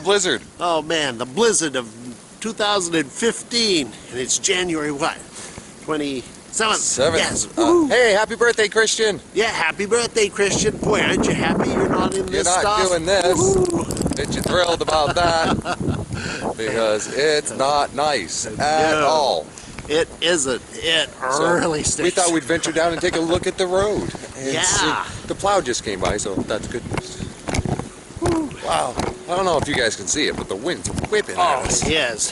blizzard. Oh man, the blizzard of 2015, and it's January what? 27th. Yes. Hey, happy birthday, Christian. Yeah, happy birthday, Christian. Boy, aren't you happy you're not in this stuff? You're not doing this. Aren't you thrilled about that? Because it's not nice at all. It isn't. It really stinks. We thought we'd venture down and take a look at the road. And yeah. The plow just came by, so that's good news. Wow. I don't know if you guys can see it, but the wind's whipping at us. Oh, it is.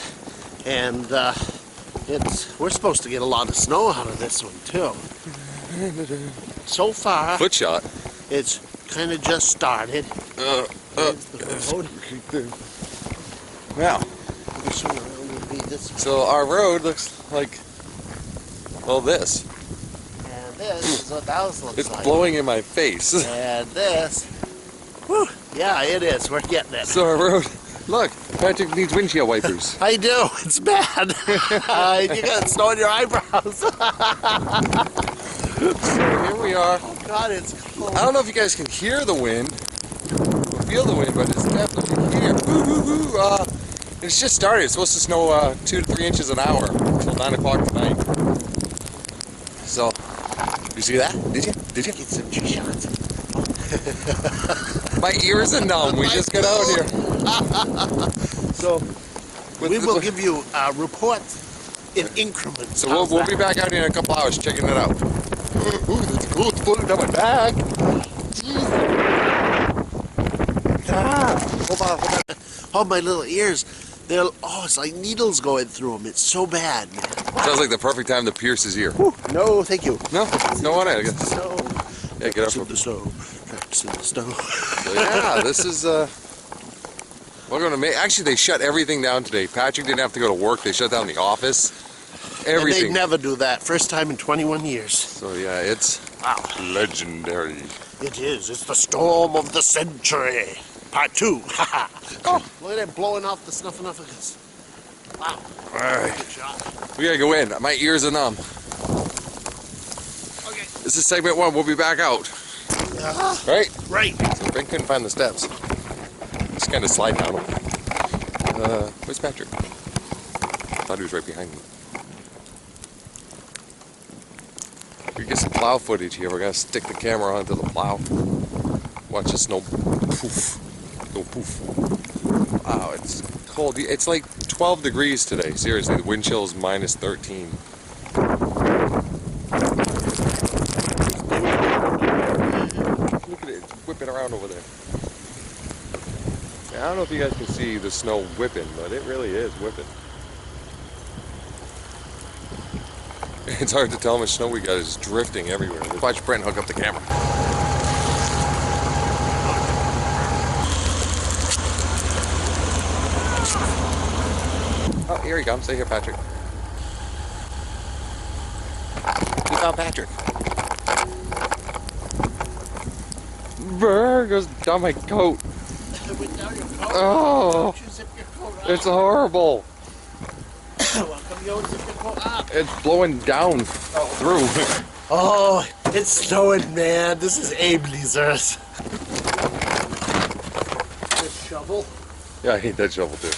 And we're supposed to get a lot of snow out of this one, too. So far, Foot shot. It's kind of just started. Wow. So our road looks like, well, this. And this is what that looks like. It's blowing in my face. And this, whew, yeah, it is. We're getting it. So our road, look, Patrick needs windshield wipers. I do. It's bad. You got snow in your eyebrows. So here we are. Oh God, it's cold. I don't know if you guys can hear the wind, or feel the wind, but it's definitely here. It's just started. It's supposed to snow 2 to 3 inches an hour until 9 o'clock tonight. So, you see that? Did you? Did you? Get some G-shots. My ears are numb. We just got out here. So, we will give you a report in increments. So we'll be back out here in a couple hours checking it out. Ooh, that's cool. It's floating down my back. Jeez. Hold on. Oh, my little ears. It's like needles going through them. It's so bad, man. Sounds like the perfect time to pierce his ear. Whew. No, thank you. No on it, I guess. No. Yeah, get up. In the snow. Tracks in the snow. So yeah, this is, we're going to make, actually they shut everything down today. Patrick didn't have to go to work. They shut down the office. Everything. And they never do that. First time in 21 years. So yeah, it's legendary. It is. It's the storm of the century. Part 2. Oh, look at it blowing off the snuffleupagus. Wow. All right. Good shot. We gotta go in. My ears are numb. Okay. This is segment 1. We'll be back out. Right? Right. So Ben couldn't find the steps. Just kind of slide down them. Where's Patrick? I thought he was right behind me. We get some plow footage here. We're gonna stick the camera onto the plow. Watch the snow poof. Go poof. Wow, it's cold. It's like 12 degrees today. Seriously, the wind chill is minus 13. Look at it, it's whipping around over there. I don't know if you guys can see the snow whipping, but it really is whipping. It's hard to tell how much snow we got. It's drifting everywhere. Watch Brent hook up the camera. Oh, here he comes. Stay here, Patrick. We found Patrick. Brr, goes down my coat. Oh, it's horrible. It's blowing down through. Oh, it's snowing, man. This is a blizzard. This shovel. Yeah, I hate that shovel too.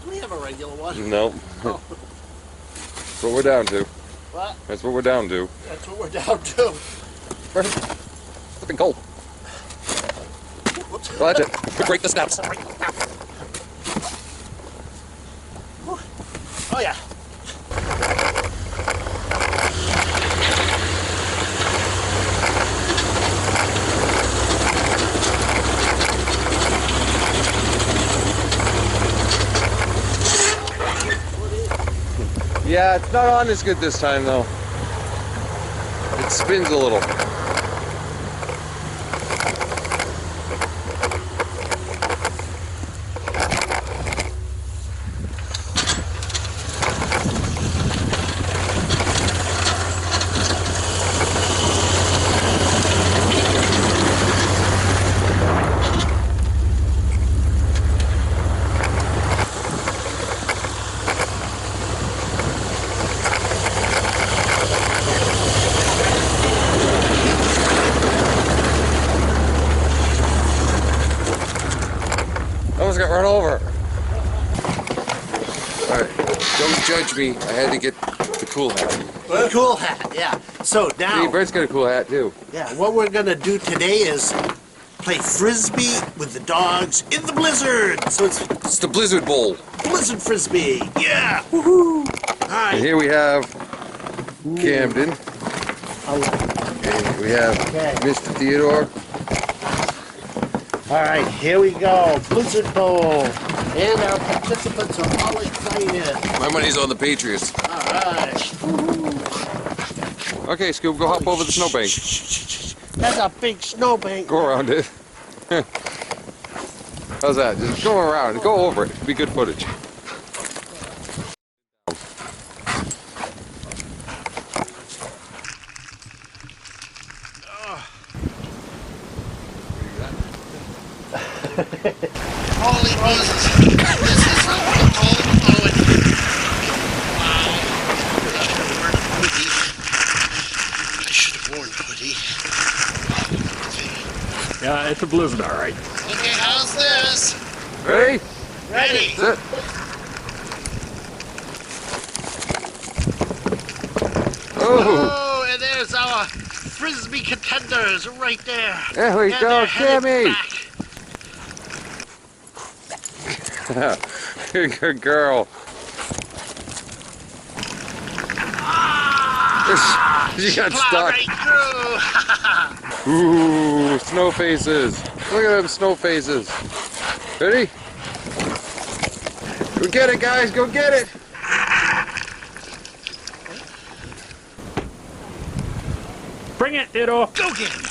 Do we have a regular one? Nope. Oh. That's what we're down to. What? That's what we're down to. That's what we're down to. Flipping cold. Watch it. Break the steps. Oh yeah. Yeah, it's not on as good this time though. It spins a little. Don't judge me. I had to get the cool hat. Cool hat, yeah. So now, Hey, Brett's got a cool hat too. yeah, what we're gonna do today is play frisbee with the dogs in the blizzard. So It's the Blizzard Bowl. blizzard frisbee. Yeah. Woohoo. All And right. here we have Camden. All And we have Okay. Mr. Theodore. right. Here we go. Blizzard bowl, and our participants are all excited. My money's on the Patriots. All right. Okay, Scoob, go hop over the snowbank. That's a big snowbank. Go around it. How's that? Just go around. Go over it. It'll be good footage. Holy Moses. This is a cold poet. Wow. I should have worn a hoodie. Yeah, it's a blizzard, all right. Okay, how's this? Ready? Ready. Sit. Oh, Oh, and there's our frisbee contenders right there. there we And go, they're headed Sammy. back. Good girl. She got Plowed stuck. right through. Ooh, snow faces. Look at them snow faces. Ready? Go get it, guys. Go get it. Bring it, Theodore. Go get him.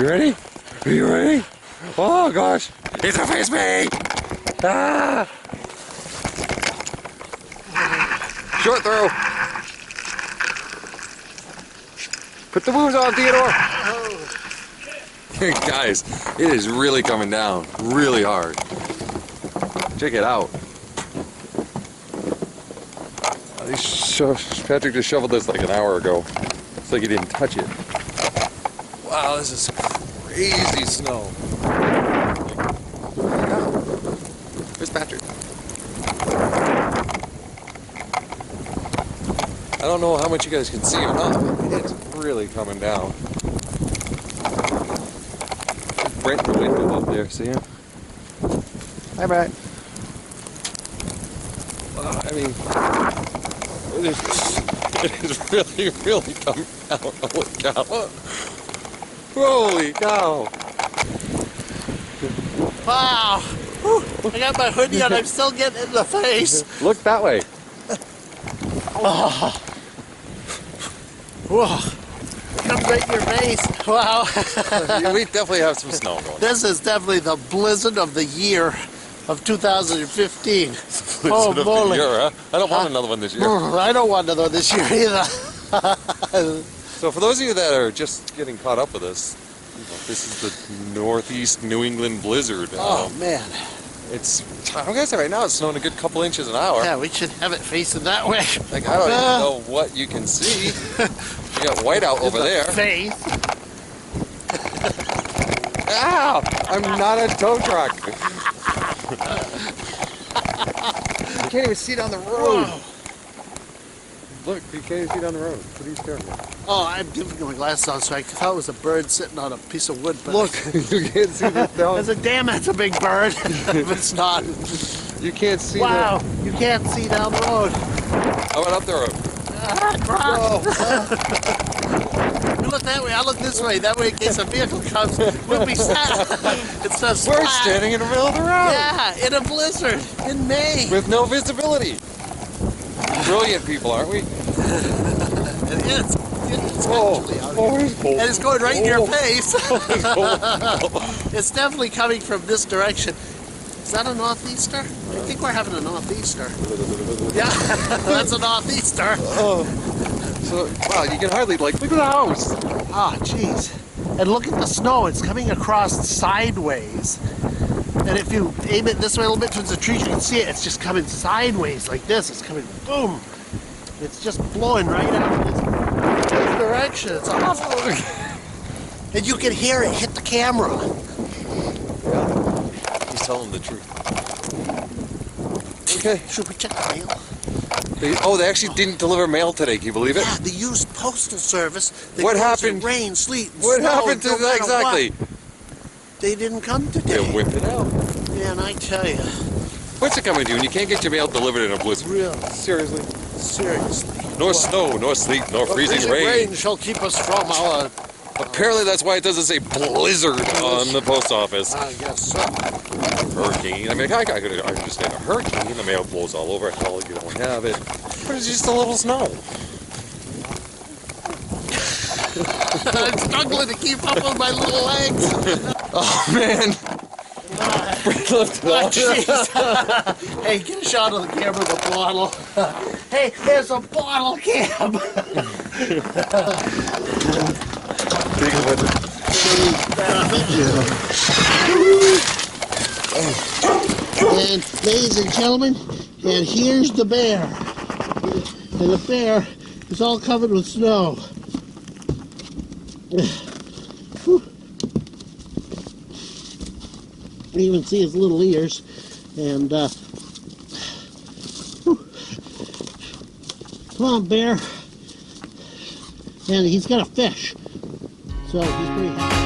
You ready? Are you ready? Oh gosh, it's a frisbee! Ah! Short throw. Put the moves on, Theodore. Guys, it is really coming down, really hard. Check it out. Patrick just shoveled this like an hour ago. It's like he didn't touch it. Wow, this is crazy snow. Where's Patrick? I don't know how much you guys can see or not, but it's really coming down. Brent the window up there, see him? Hi, Brent. I mean, it is really, really coming down. Holy cow. Holy cow. Wow. Whew. I got my hoodie on. I'm still getting in the face. Look that way. Oh. Whoa. Comes right in your face. Wow. We definitely have some snow going. This is definitely the blizzard of the year of 2015. Oh, moly. Year, huh? I don't want another one this year. I don't want another this year either. So for those of you that are just getting caught up with us, this is the Northeast New England blizzard. Oh, man. It's, I'm gonna say right now it's snowing a good couple inches an hour. Yeah, we should have it facing that way. Like I don't even know what you can see. You got white out over there. Face. Ow! I'm not a tow truck. You can't even see down the road. Whoa. Look, you can't even see down the road. What are you staring at? Oh, I'm giving my glasses on, so I thought it was a bird sitting on a piece of wood. But Look, you can't see this I down. said, damn, that's a big bird. If it's not. You can't see Wow, you can't see down the road. I went up the road. Croc. You look that way, I look this way. That way, in case a vehicle comes, we'll be set. It's a We're splat. standing in the middle of the road. Yeah, in a blizzard in Maine. With no visibility. Brilliant people, aren't we? It is. It's Oh, actually out oh, here. it's cold. And it's going right in your Oh. face. It's cold. It's definitely coming from this direction. Is that a northeaster? I think we're having a northeaster. Yeah, that's a northeaster. Oh. So, wow, you can hardly, like, look at the house. Ah, jeez. And look at the snow. It's coming across sideways. And if you aim it this way a little bit towards the trees, you can see it. It's just coming sideways like this. It's coming boom. It's just blowing right out of this. which direction. It's awful. And you can hear it hit the camera. Yeah. He's telling the truth. Okay. Should we check the mail? They actually didn't deliver mail today. Can you believe it? Yeah, the used postal service. What happened? Rain, sleet, and What snow, happened to no that matter exactly? what. They didn't come today. They whipped it out. Man, I tell you. What's it coming to? And you can't get your mail delivered in a blizzard. Really? Seriously? Seriously. Nor snow, nor sleet, nor freezing rain. Shall keep us from our... Apparently that's why it doesn't say blizzard on the post office. I guess so. Hurricane. I mean, I could understand a hurricane. The mail blows all over. Hell, you don't have it. But it's just a little snow. I'm struggling to keep up with my little legs. Oh, man. Lift it off. Hey, get a shot of the camera with a bottle. Hey, there's a bottle cam. And ladies and gentlemen, and here's the bear. And the bear is all covered with snow. You even see his little ears. And come on, bear. And he's got a fish. So he's pretty happy.